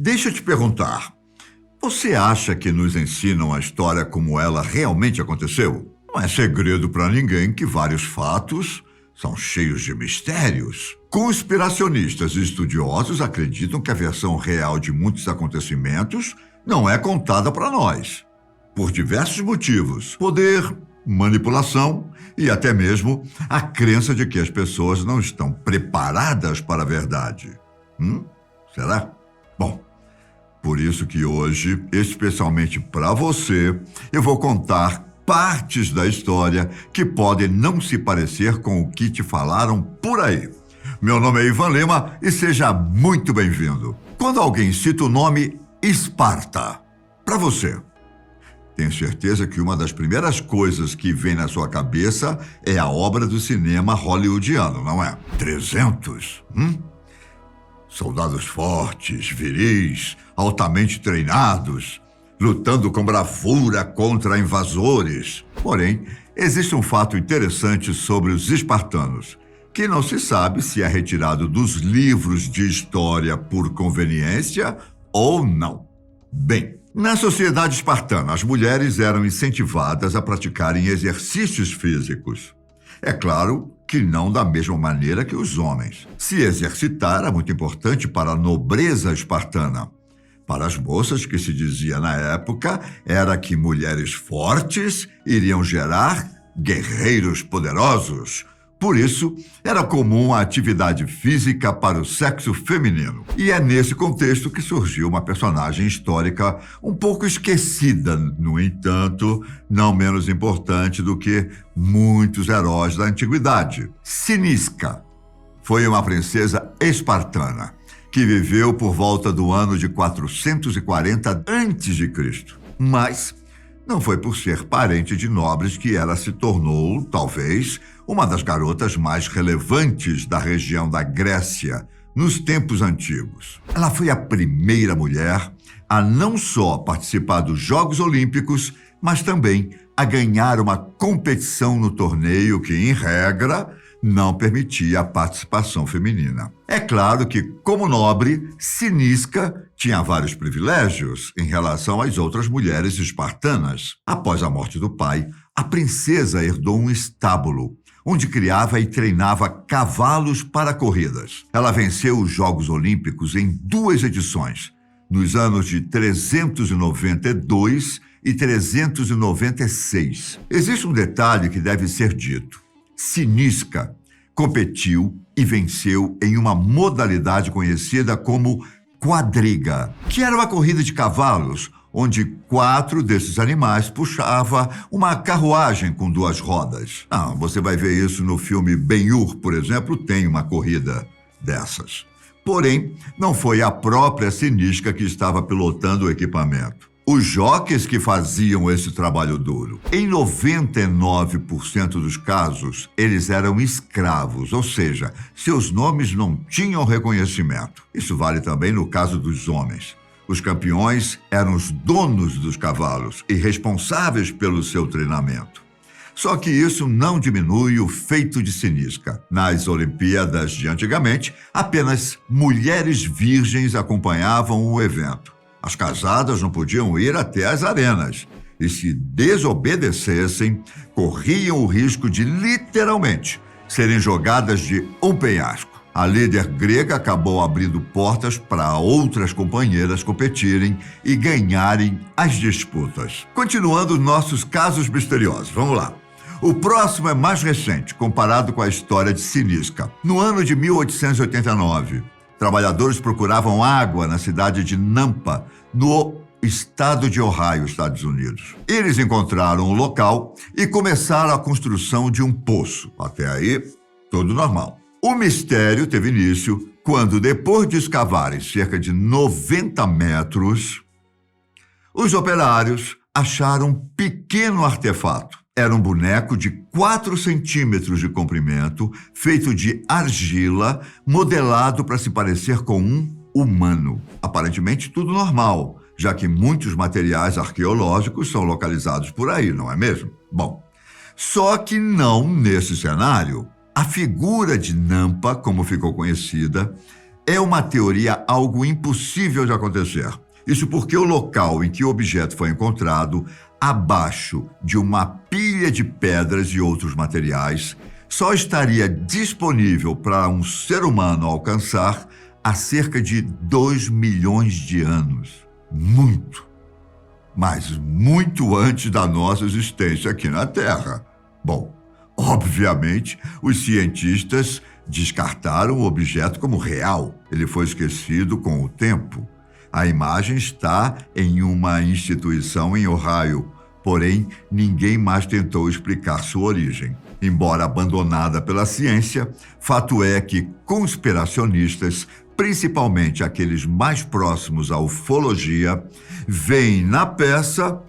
Deixa eu te perguntar. Você acha que nos ensinam a história como ela realmente aconteceu? Não é segredo para ninguém que vários fatos são cheios de mistérios. Conspiracionistas e estudiosos acreditam que a versão real de muitos acontecimentos não é contada para nós. Por diversos motivos. Poder, manipulação e até mesmo a crença de que as pessoas não estão preparadas para a verdade. Será? Bom, por isso que hoje, especialmente para você, eu vou contar partes da história que podem não se parecer com o que te falaram por aí. Meu nome é Ivan Lima e seja muito bem-vindo. Quando alguém cita o nome Esparta, para você, tenho certeza que uma das primeiras coisas que vem na sua cabeça é a obra do cinema hollywoodiano, não é? 300, Soldados fortes, viris, altamente treinados, lutando com bravura contra invasores. Porém, existe um fato interessante sobre os espartanos, que não se sabe se é retirado dos livros de história por conveniência ou não. Bem, na sociedade espartana, as mulheres eram incentivadas a praticarem exercícios físicos. É claro que não da mesma maneira que os homens. Se exercitar era muito importante para a nobreza espartana. Para as moças, que se dizia na época, era que mulheres fortes iriam gerar guerreiros poderosos. Por isso, era comum a atividade física para o sexo feminino. E é nesse contexto que surgiu uma personagem histórica um pouco esquecida, no entanto, não menos importante do que muitos heróis da antiguidade. Cinisca foi uma princesa espartana que viveu por volta do ano de 440 a.C. Mas não foi por ser parente de nobres que ela se tornou, talvez, uma das garotas mais relevantes da região da Grécia nos tempos antigos. Ela foi a primeira mulher a não só participar dos Jogos Olímpicos, mas também a ganhar uma competição no torneio que, em regra, não permitia a participação feminina. É claro que, como nobre, Cinisca tinha vários privilégios em relação às outras mulheres espartanas. Após a morte do pai, a princesa herdou um estábulo, onde criava e treinava cavalos para corridas. Ela venceu os Jogos Olímpicos em 2 edições, nos anos de 392 e 396. Existe um detalhe que deve ser dito. Cinisca competiu e venceu em uma modalidade conhecida como quadriga, que era uma corrida de cavalos, onde 4 desses animais puxava uma carruagem com 2 rodas. Você vai ver isso no filme Ben-Hur, por exemplo, tem uma corrida dessas. Porém, não foi a própria Cinisca que estava pilotando o equipamento. Os jockeys que faziam esse trabalho duro. Em 99% dos casos, eles eram escravos, ou seja, seus nomes não tinham reconhecimento. Isso vale também no caso dos homens. Os campeões eram os donos dos cavalos e responsáveis pelo seu treinamento. Só que isso não diminui o feito de Cinisca. Nas Olimpíadas de antigamente, apenas mulheres virgens acompanhavam o evento. As casadas não podiam ir até as arenas e, se desobedecessem, corriam o risco de, literalmente, serem jogadas de um penhasco. A líder grega acabou abrindo portas para outras companheiras competirem e ganharem as disputas. Continuando nossos casos misteriosos, vamos lá. O próximo é mais recente, comparado com a história de Cinisca. No ano de 1889, trabalhadores procuravam água na cidade de Nampa, no estado de Ohio, Estados Unidos. Eles encontraram o local e começaram a construção de um poço. Até aí, tudo normal. O mistério teve início quando, depois de escavarem cerca de 90 metros, os operários acharam um pequeno artefato. Era um boneco de 4 centímetros de comprimento, feito de argila, modelado para se parecer com um humano. Aparentemente tudo normal, já que muitos materiais arqueológicos são localizados por aí, não é mesmo? Bom, só que não nesse cenário. A figura de Nampa, como ficou conhecida, é uma teoria algo impossível de acontecer. Isso porque o local em que o objeto foi encontrado, abaixo de uma pilha de pedras e outros materiais, só estaria disponível para um ser humano alcançar há cerca de 2 milhões de anos. Muito, mas muito antes da nossa existência aqui na Terra. Bom, obviamente, os cientistas descartaram o objeto como real. Ele foi esquecido com o tempo. A imagem está em uma instituição em Ohio, porém, ninguém mais tentou explicar sua origem. Embora abandonada pela ciência, fato é que conspiracionistas, principalmente aqueles mais próximos à ufologia, veem na peça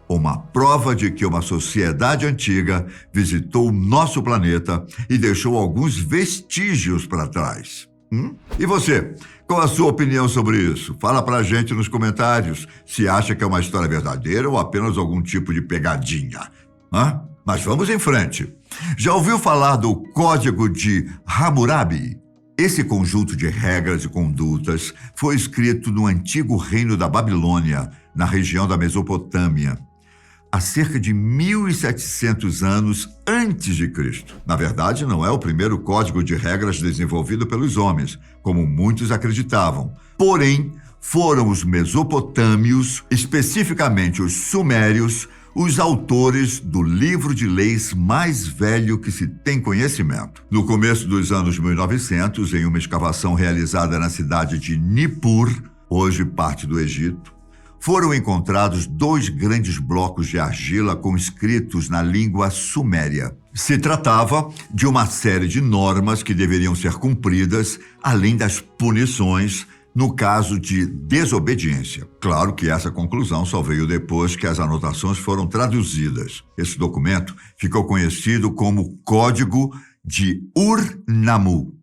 uma prova de que uma sociedade antiga visitou o nosso planeta e deixou alguns vestígios para trás. E você? Qual a sua opinião sobre isso? Fala pra gente nos comentários se acha que é uma história verdadeira ou apenas algum tipo de pegadinha. Mas vamos em frente. Já ouviu falar do Código de Hammurabi? Esse conjunto de regras e condutas foi escrito no antigo reino da Babilônia, na região da Mesopotâmia, há cerca de 1.700 anos antes de Cristo. Na verdade, não é o primeiro código de regras desenvolvido pelos homens, como muitos acreditavam. Porém, foram os mesopotâmios, especificamente os sumérios, os autores do livro de leis mais velho que se tem conhecimento. No começo dos anos 1900, em uma escavação realizada na cidade de Nippur, hoje parte do Egito, foram encontrados 2 grandes blocos de argila com escritos na língua suméria. Se tratava de uma série de normas que deveriam ser cumpridas, além das punições no caso de desobediência. Claro que essa conclusão só veio depois que as anotações foram traduzidas. Esse documento ficou conhecido como Código de Ur-Nammu,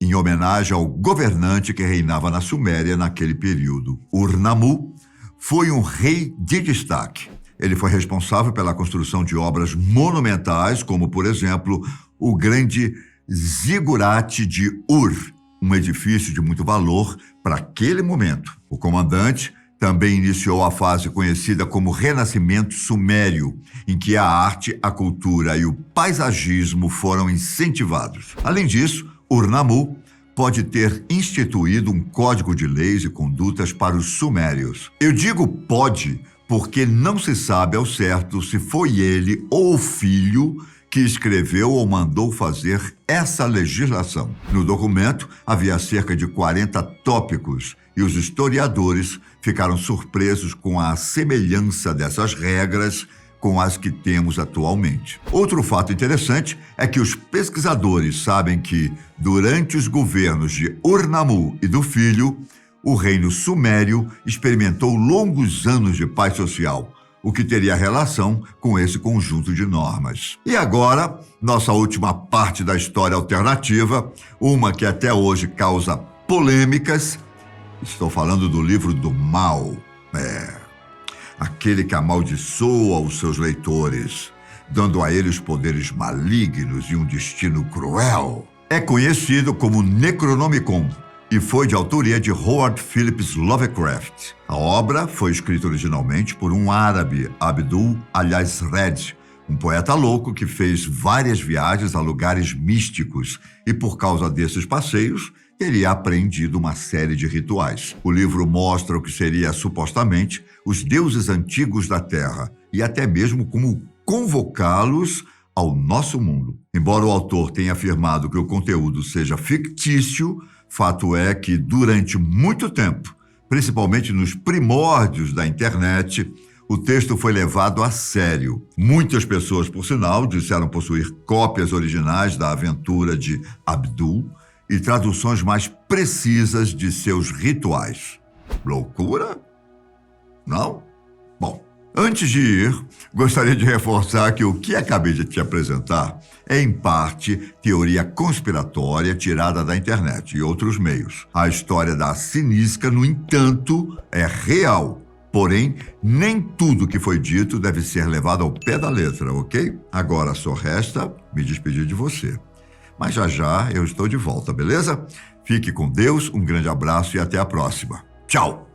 em homenagem ao governante que reinava na Suméria naquele período. Ur-Nammu foi um rei de destaque. Ele foi responsável pela construção de obras monumentais, como, por exemplo, o grande zigurate de Ur, um edifício de muito valor para aquele momento. O comandante também iniciou a fase conhecida como Renascimento Sumério, em que a arte, a cultura e o paisagismo foram incentivados. Além disso, Ur-Nammu pode ter instituído um código de leis e condutas para os sumérios. Eu digo pode porque não se sabe ao certo se foi ele ou o filho que escreveu ou mandou fazer essa legislação. No documento, havia cerca de 40 tópicos e os historiadores ficaram surpresos com a semelhança dessas regras com as que temos atualmente. Outro fato interessante é que os pesquisadores sabem que, durante os governos de Ur-Nammu e do filho, o reino sumério experimentou longos anos de paz social, o que teria relação com esse conjunto de normas. E agora, nossa última parte da história alternativa, uma que até hoje causa polêmicas. Estou falando do livro do mal. Aquele que amaldiçoa os seus leitores, dando a eles poderes malignos e um destino cruel. É conhecido como Necronomicon e foi de autoria de Howard Phillips Lovecraft. A obra foi escrita originalmente por um árabe, Abdul al-Yazred, um poeta louco que fez várias viagens a lugares místicos e, por causa desses passeios, teria aprendido uma série de rituais. O livro mostra o que seria, supostamente, os deuses antigos da Terra e até mesmo como convocá-los ao nosso mundo. Embora o autor tenha afirmado que o conteúdo seja fictício, fato é que, durante muito tempo, principalmente nos primórdios da internet, o texto foi levado a sério. Muitas pessoas, por sinal, disseram possuir cópias originais da aventura de Abdul e traduções mais precisas de seus rituais. Loucura? Não? Bom, antes de ir, gostaria de reforçar que o que acabei de te apresentar é, em parte, teoria conspiratória tirada da internet e outros meios. A história da Sinisca, no entanto, é real. Porém, nem tudo que foi dito deve ser levado ao pé da letra, ok? Agora só resta me despedir de você. Mas já já eu estou de volta, beleza? Fique com Deus, um grande abraço e até a próxima. Tchau!